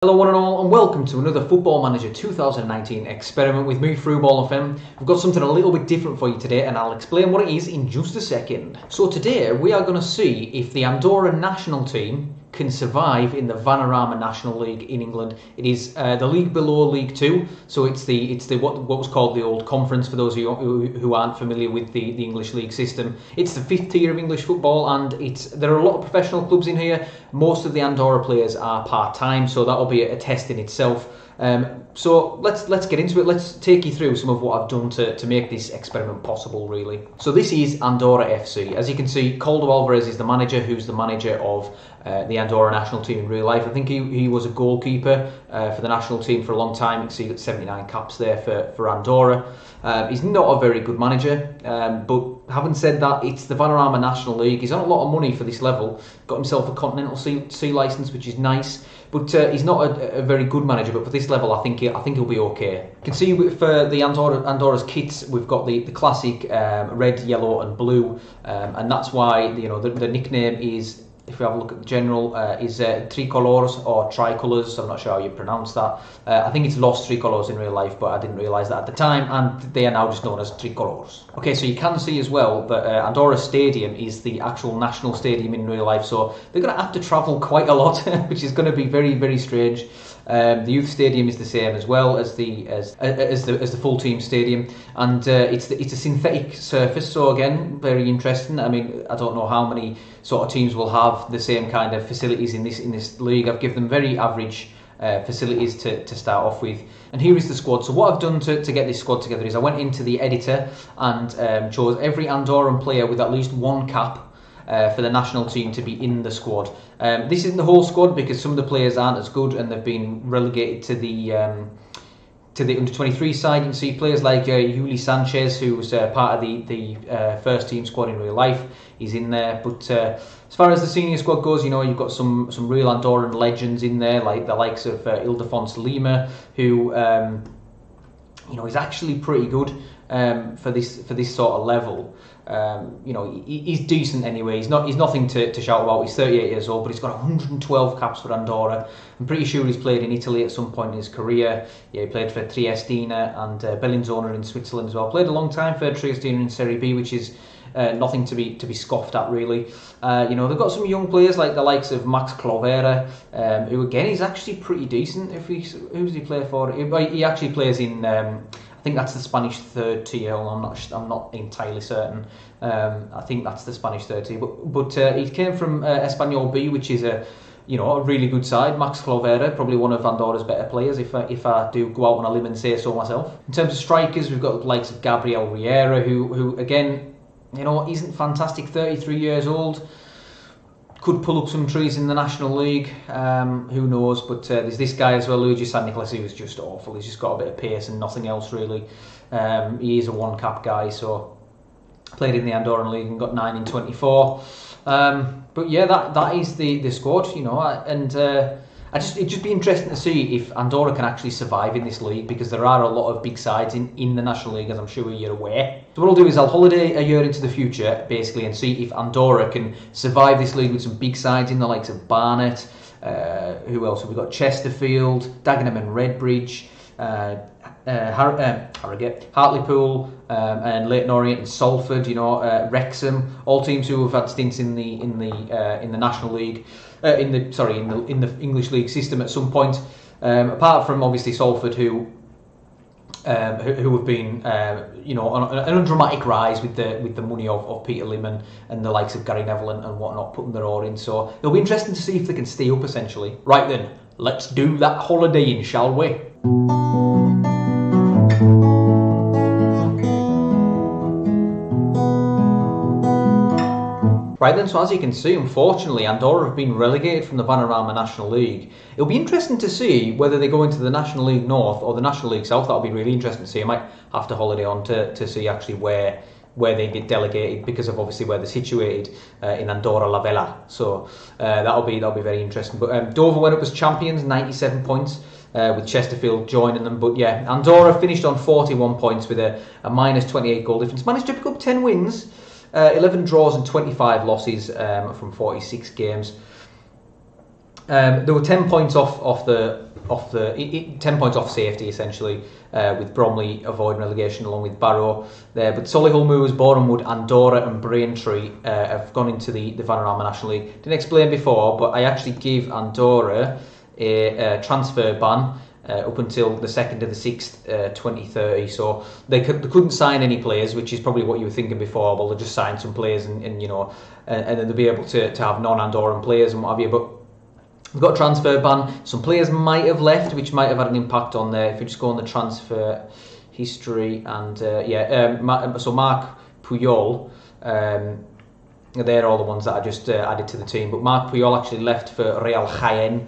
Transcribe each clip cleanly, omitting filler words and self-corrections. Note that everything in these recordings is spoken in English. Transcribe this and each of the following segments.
Hello one and all, and welcome to another Football Manager 2019 experiment with me, Throughball FM. We've got something a little bit different for you today, and I'll explain what it is in just a second. So today we are going to see if the Andorra national team can survive in the Vanarama National League in England. It is the league below League 2, so it's the what was called the old conference for those of you who aren't familiar with the English league system. It's the fifth tier of English football, and there are a lot of professional clubs in here. Most of the Andorra players are part-time, so that'll be a test in itself. So let's get into it. Let's take you through some of what I've done to make this experiment possible, really. So this is Andorra FC. As you can see, Calder Alvarez is the manager, who's the manager of the Andorra national team in real life. I think he was a goalkeeper for the national team for a long time. You can see he's got 79 caps there for Andorra. He's not a very good manager, but having said that, it's the Vanarama National League. He's on a lot of money for this level. Got himself a Continental C licence, which is nice. But he's not a very good manager. But for this level, I think he'll be okay. You can see for the Andorra's kits, we've got the classic red, yellow, and blue, and that's why the nickname is. If we have a look at the general, is tricolores or tricolours. I'm not sure how you pronounce that. I think it's Los Tricolores in real life, but I didn't realise that at the time, and they are now just known as tricolores. Okay, so you can see as well that Andorra Stadium is the actual national stadium in real life, so they're going to have to travel quite a lot, which is going to be very, very strange. The youth stadium is the same as well as the full team stadium, and it's a synthetic surface. So again, very interesting. I mean, I don't know how many sort of teams will have the same kind of facilities in this league. I've given them very average facilities to start off with. And here is the squad. So what I've done to get this squad together is I went into the editor and chose every Andorran player with at least one cap for the national team to be in the squad. This isn't the whole squad because some of the players aren't as good and they've been relegated to the under-23 side. You can see players like Yuli Sanchez, who was part of the first team squad in real life. He's in there. But as far as the senior squad goes, you've got some real Andorran legends in there, like the likes of Ildefonso Lima, who is actually pretty good for this sort of level. He's decent anyway. He's nothing to shout about. He's 38 years old, but he's got 112 caps for Andorra. I'm pretty sure he's played in Italy at some point in his career. Yeah, he played for Triestina and Bellinzona in Switzerland as well. Played a long time for Triestina in Serie B, which is nothing to be scoffed at, really. They've got some young players like the likes of Max Clovera, who again is actually pretty decent. Who does he play for? He actually plays in. I think that's the Spanish third tier. I'm not entirely certain. I think that's the Spanish third tier. But he came from Espanyol B, which is a really good side. Max Clovera, probably one of Andorra's better players, if I do go out on a limb and say so myself. In terms of strikers, we've got the likes of Gabriel Riera, who again, isn't fantastic. 33 years old. Could pull up some trees in the National League, who knows, but there's this guy as well, Luigi San Nicolas, who was just awful. He's just got a bit of pace and nothing else, really. He is a one-cap guy, so played in the Andorran League and got 9 in 24. But yeah, that is the squad, and it'd just be interesting to see if Andorra can actually survive in this league, because there are a lot of big sides in the National League, as I'm sure you're aware. So what I'll do is I'll holiday a year into the future, basically, and see if Andorra can survive this league with some big sides in the likes of Barnet. Who else have we got? Chesterfield, Dagenham and Redbridge, Harrogate, Hartlepool, and Leyton Orient and Salford. Wrexham, all teams who have had stints in the National League, in the English league system at some point. Apart from obviously Salford, who have been on an undramatic rise with the money of Peter Lim and the likes of Gary Neville and whatnot, putting their oar in. So it'll be interesting to see if they can stay up, essentially. Right then, let's do that holidaying, shall we? Right then, so as you can see, unfortunately, Andorra have been relegated from the Vanarama National League. It'll be interesting to see whether they go into the National League North or the National League South. That'll be really interesting to see. I might have to holiday on to see actually where they get delegated, because of obviously where they're situated in Andorra La Vella. So that'll be very interesting. But Dover went up as champions, 97 points. With Chesterfield joining them. But yeah, Andorra finished on 41 points with a minus 28 goal difference. Managed to pick up 10 wins. 11 draws and 25 losses from 46 games. There were 10 points off the off the 10 points off safety essentially, with Bromley avoiding relegation along with Barrow there. But Solihull, Moors, Borehamwood, Andorra and Braintree have gone into the Vanarama National League. Didn't explain before, but I actually gave Andorra a transfer ban up until the 2nd of the 6th, 2030. So they couldn't sign any players, which is probably what you were thinking before. Well, they'll just sign some players and then they'll be able to have non-Andorran players and what have you. But we've got a transfer ban. Some players might have left, which might have had an impact on there. If you just go on the transfer history and so Mark Puyol, they're all the ones that I just added to the team. But Mark Puyol actually left for Real Jaén.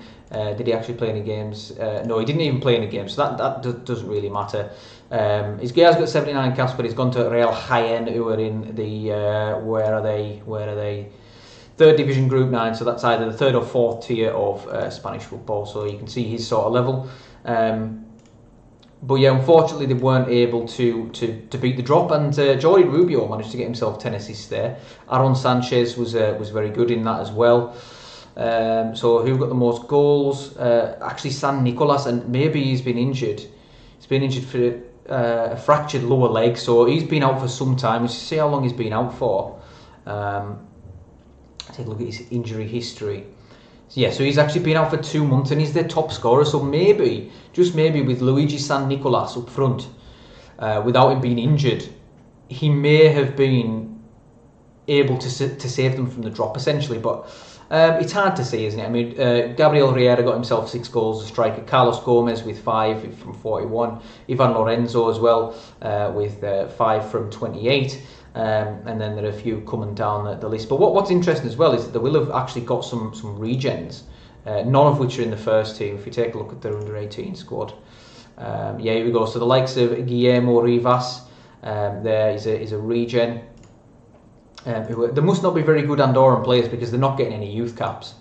Did he actually play any games? No, he didn't even play any games, so that doesn't really matter. His guy's got 79 caps, but he's gone to Real Jaén, who are in the where are they? Third division, Group 9. So that's either the third or fourth tier of Spanish football. So you can see his sort of level. But yeah, unfortunately they weren't able to beat the drop, and Jordi Rubio managed to get himself 10 assists there. Aaron Sanchez was very good in that as well. So who got the most goals? Actually San Nicolas, and maybe he's been injured. He's been injured for a fractured lower leg, so he's been out for some time. Let's see how long he's been out for. Take a look at his injury history. Yeah, so he's actually been out for 2 months and he's their top scorer. So maybe, just maybe, with Luigi San Nicolas up front, without him being injured, he may have been able to save them from the drop essentially. But it's hard to say, isn't it? I mean, Gabriel Riera got himself 6 goals as a striker. Carlos Gomez with 5 from 41. Ivan Lorenzo as well with 5 from 28. And then there are a few coming down the list. But what's interesting as well is that they will have actually got some regens, none of which are in the first team. If you take a look at their under-18 squad, here we go. So the likes of Guillermo Rivas, there is a regen. They must not be very good Andorran players because they're not getting any youth caps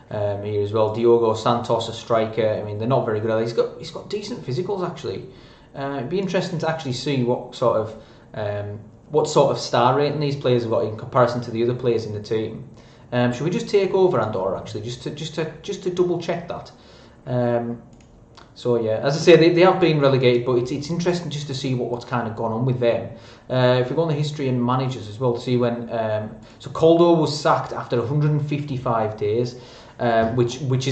here as well. Diogo Santos, a striker. I mean, they're not very good. He's got decent physicals actually. It'd be interesting to actually see what sort of star rating these players have got in comparison to the other players in the team. Should we just take over Andorra actually, just to double check that? So yeah, as I say, they have been relegated, but it's interesting just to see what's kind of gone on with them. If we go on the history and managers as well, to see when so Caldo was sacked after 155 days, which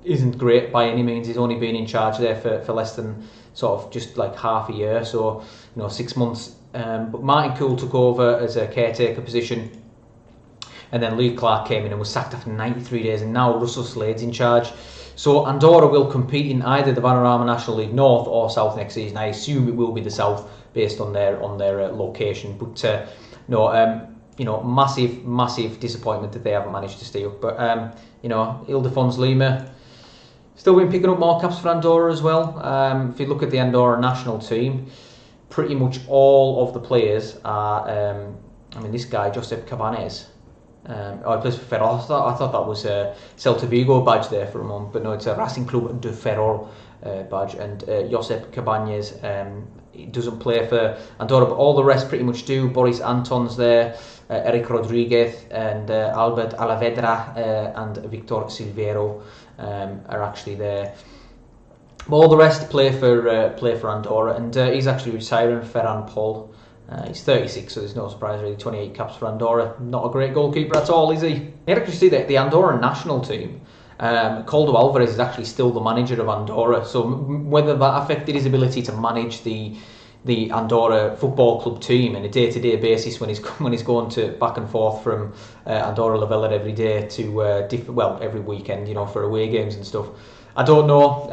isn't great by any means. He's only been in charge there for less than sort of just like half a year, so 6 months. But Martin Cool took over as a caretaker position, and then Lee Clark came in and was sacked after 93 days, and now Russell Slade's in charge. So Andorra will compete in either the Vanarama National League North or South next season. I assume it will be the South based on their location. But massive disappointment that they haven't managed to stay up. But Ildefons Lima still been picking up more caps for Andorra as well. If you look at the Andorra national team, pretty much all of the players are. This guy Josep Cabanes. He plays for Ferrol. I thought that was a Celta Vigo badge there for a moment, but no, it's a Racing Club de Ferrol badge. And Josep Cabanes doesn't play for Andorra, but all the rest pretty much do. Boris Anton's there, Eric Rodriguez, and Albert Alavedra and Victor Silvero are actually there. But all the rest play for Andorra, and he's actually retiring. Ferran Paul. He's 36, so there's no surprise really. 28 caps for Andorra. Not a great goalkeeper at all, is he? You can actually see that the Andorra national team, Caldo Alvarez is actually still the manager of Andorra. So whether that affected his ability to manage the Andorra Football Club team on a day-to-day basis when he's going to back and forth from Andorra La Vella every day to every weekend, for away games and stuff. I don't know,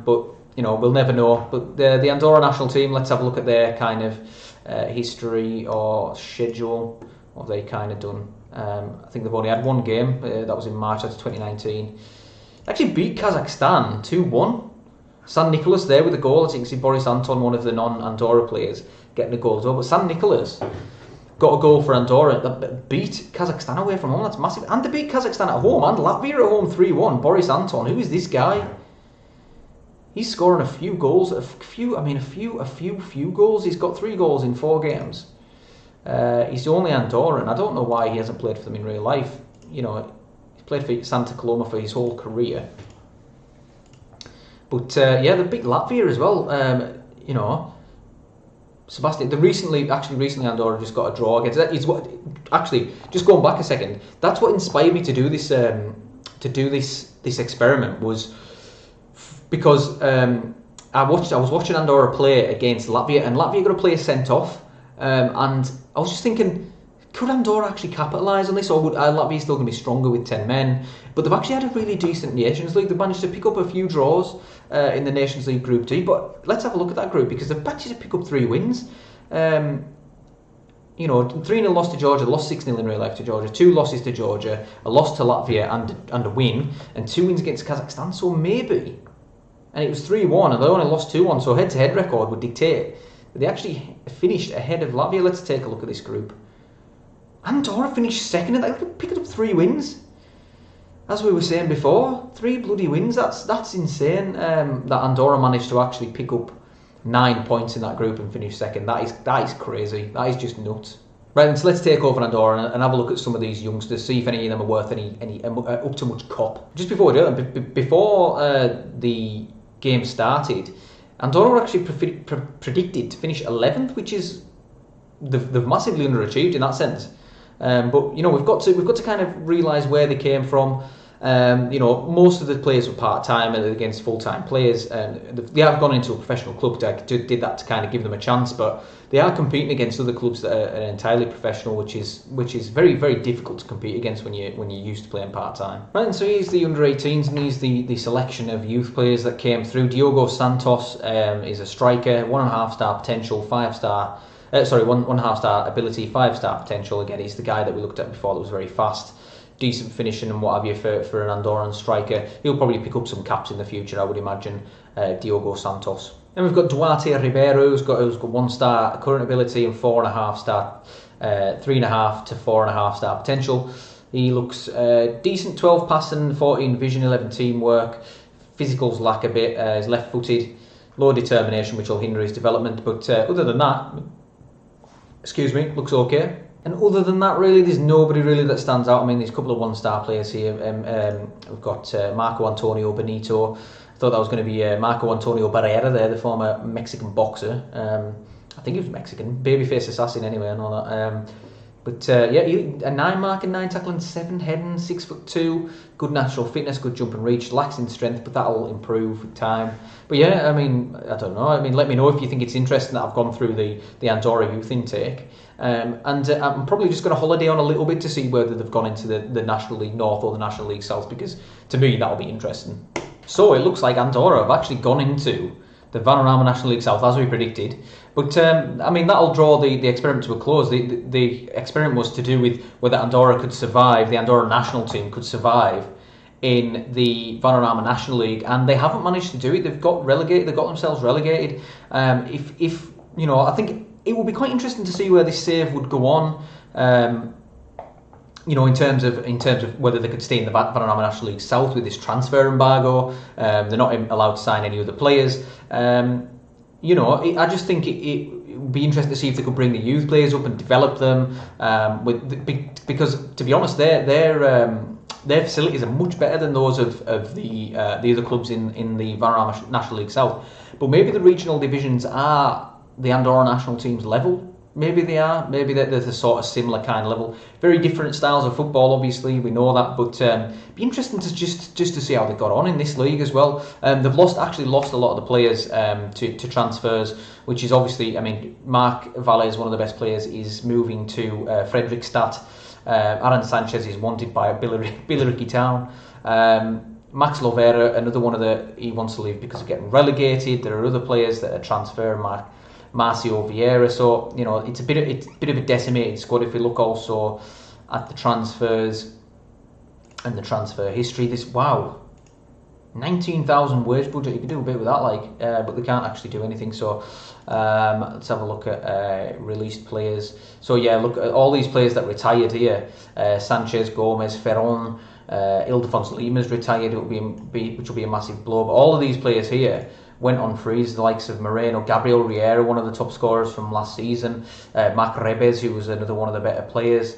but we'll never know. But the Andorra national team, let's have a look at their kind of history or schedule. What have they kind of done? I think they've only had one game. That was in March. That's 2019. Actually beat Kazakhstan 2-1. San Nicolas there with a goal. As you can see, Boris Anton, one of the non-Andorra players, getting a goal as well. But San Nicolas got a goal for Andorra. That beat Kazakhstan away from home. That's massive. And they beat Kazakhstan at home and Latvia at home 3-1. Boris Anton. Who is this guy? He's scoring a few goals. A few goals. He's got 3 goals in 4 games. He's only Andorran. I don't know why he hasn't played for them in real life. He's played for Santa Coloma for his whole career. But yeah, they beat Latvia as well. You know, Sebastian, recently Andorra just got a draw against. That is what actually, just going back a second, that's what inspired me to do this this experiment, was because I was watching Andorra play against Latvia, and Latvia got a player sent off, and I was just thinking, could Andorra actually capitalise on this, or would Latvia still going to be stronger with 10 men? But they've actually had a really decent Nations League. They've managed to pick up a few draws in the Nations League Group D. But let's have a look at that group, because they've managed to pick up 3 wins. You know, 3-0 loss to Georgia, lost 6-0 in real life to Georgia, 2 losses to Georgia, a loss to Latvia and a win, and 2 wins against Kazakhstan. So maybe, and it was 3-1, and they only lost 2-1. So head-to-head record would dictate that they actually finished ahead of Latvia. Let's take a look at this group. Andorra finished second, and they picked up 3 wins. As we were saying before, 3 bloody wins. That's insane. That Andorra managed to actually pick up 9 points in that group and finish second. That is crazy. That is just nuts. Right, so let's take over Andorra and have a look at some of these youngsters, see if any of them are worth any up to much cop. Just before we do that, before the game started, Andorra were actually predicted to finish 11th, which is they've massively underachieved in that sense. But you know, we've got to kind of realise where they came from. You know, most of the players were part-time against full-time players, and they have gone into a professional club did that to kind of give them a chance, but they are competing against other clubs that are entirely professional, which is very, very difficult to compete against when you're used to playing part-time. Right, and so here's the under-18s, and here's the selection of youth players that came through. Diogo Santos is a striker, 1.5 star potential, 5 star. 1.5 star ability, 5 star potential. Again, he's the guy that we looked at before that was very fast, decent finishing and what have you for an Andorran striker. He'll probably pick up some caps in the future, I would imagine, Diogo Santos. Then we've got Duarte Ribeiro, who's got 1 star current ability and 4.5 star, 3.5 to 4.5 star potential. He looks decent, 12 passing, 14 vision, 11 teamwork. Physicals lack a bit, he's left-footed, low determination, which will hinder his development. But other than that, looks okay. And other than that, really, there's nobody really that stands out. I mean, there's a couple of 1-star players here. We've got Marco Antonio Benito. I thought that was going to be Marco Antonio Barrera there, the former Mexican boxer. I think he was Mexican. Babyface assassin anyway, I know that. But yeah, a 9 marking, 9 tackling, 7 heading, 6'2", good natural fitness, good jump and reach, lacks in strength, but that'll improve with time. But yeah, I mean, I don't know. I mean, let me know if you think it's interesting that I've gone through the Andorra youth intake. And I'm probably just going to holiday on a little bit to see whether they've gone into the National League North or the National League South, because to me that'll be interesting. So it looks like Andorra have actually gone into the Vanarama National League South as we predicted. But I mean, that'll draw the experiment to a close. The experiment was to do with whether Andorra could survive, the Andorra national team could survive in the Vanarama National League, and they haven't managed to do it. They've got relegated. They've got themselves relegated. If you know, I think it will be quite interesting to see where this save would go on. You know, in terms of whether they could stay in the Vanarama National League South with this transfer embargo. They're not allowed to sign any other players. You know, I just think it would be interesting to see if they could bring the youth players up and develop them. Because to be honest, their facilities are much better than those of the other clubs in the Vanarama National League South. But maybe the regional divisions are the Andorra national team's level. Maybe they are. Maybe they're the sort of similar kind of level. Very different styles of football, obviously, we know that. But be interesting to just to see how they got on in this league as well. They've actually lost a lot of the players to transfers, which is obviously, I mean, Mark Valle is one of the best players. Is moving to Fredrikstad. Aaron Sanchez is wanted by Billericay Town. Max Lovera, another one he wants to leave because of getting relegated. There are other players that are transferring. Marcio Vieira, so you know it's a bit of a decimated squad. If we look also at the transfers and the transfer history, 19,000 wage budget. You can do a bit with that, but they can't actually do anything. So let's have a look at released players. So yeah, look at all these players that retired here: Sanchez, Gomez, Ferron, Ildefons Lima's retired. Which will be a massive blow. But all of these players here went on frees, the likes of Moreno, Gabriel Riera, one of the top scorers from last season, Marc Rebes, who was another one of the better players.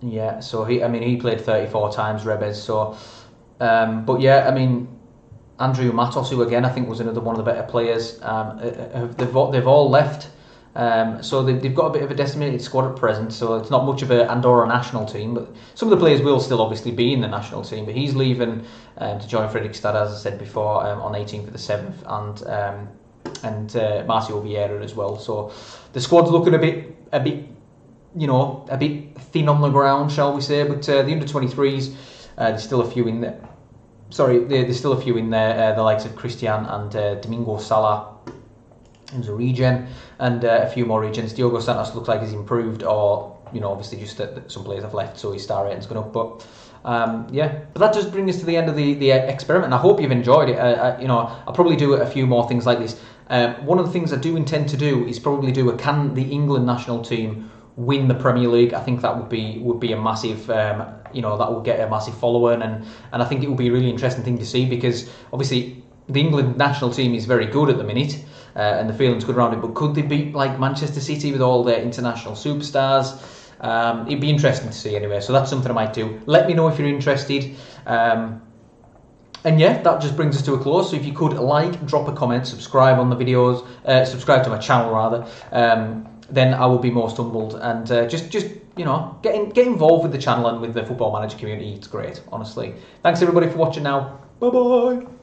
Yeah, so he played 34 times, Rebes. So But yeah, I mean, Andrew Matos, who again I think was another one of the better players, they've all left. So they've got a bit of a decimated squad at present, so it's not much of an Andorra national team, but some of the players will still obviously be in the national team, but he's leaving to join Fredrikstad, as I said before, on 18th of the 7th, and Marcio Vieira as well. So the squad's looking a bit thin on the ground, shall we say, but the under-23s, there's still a few in there. Sorry, there's still a few in there, the likes of Christian and Domingo Sala, who's a regen, and a few more regens. Diogo Santos looks like he's improved, or obviously just that some players have left, so his star rating's gone up. But but that does bring us to the end of the experiment. And I hope you've enjoyed it. I'll probably do a few more things like this. One of the things I do intend to do is probably do can the England national team win the Premier League? I think that would be a massive, that would get a massive following, and I think it would be a really interesting thing to see, because obviously the England national team is very good at the minute, and the feeling's good around it, but could they beat like Manchester City with all their international superstars? It'd be interesting to see anyway, so that's something I might do. Let me know if you're interested. And yeah, that just brings us to a close. So if you could drop a comment, subscribe on the videos, subscribe to my channel rather, then I will be most humbled. And just get involved with the channel and with the Football Manager community. It's great, honestly. Thanks everybody for watching now. Bye bye.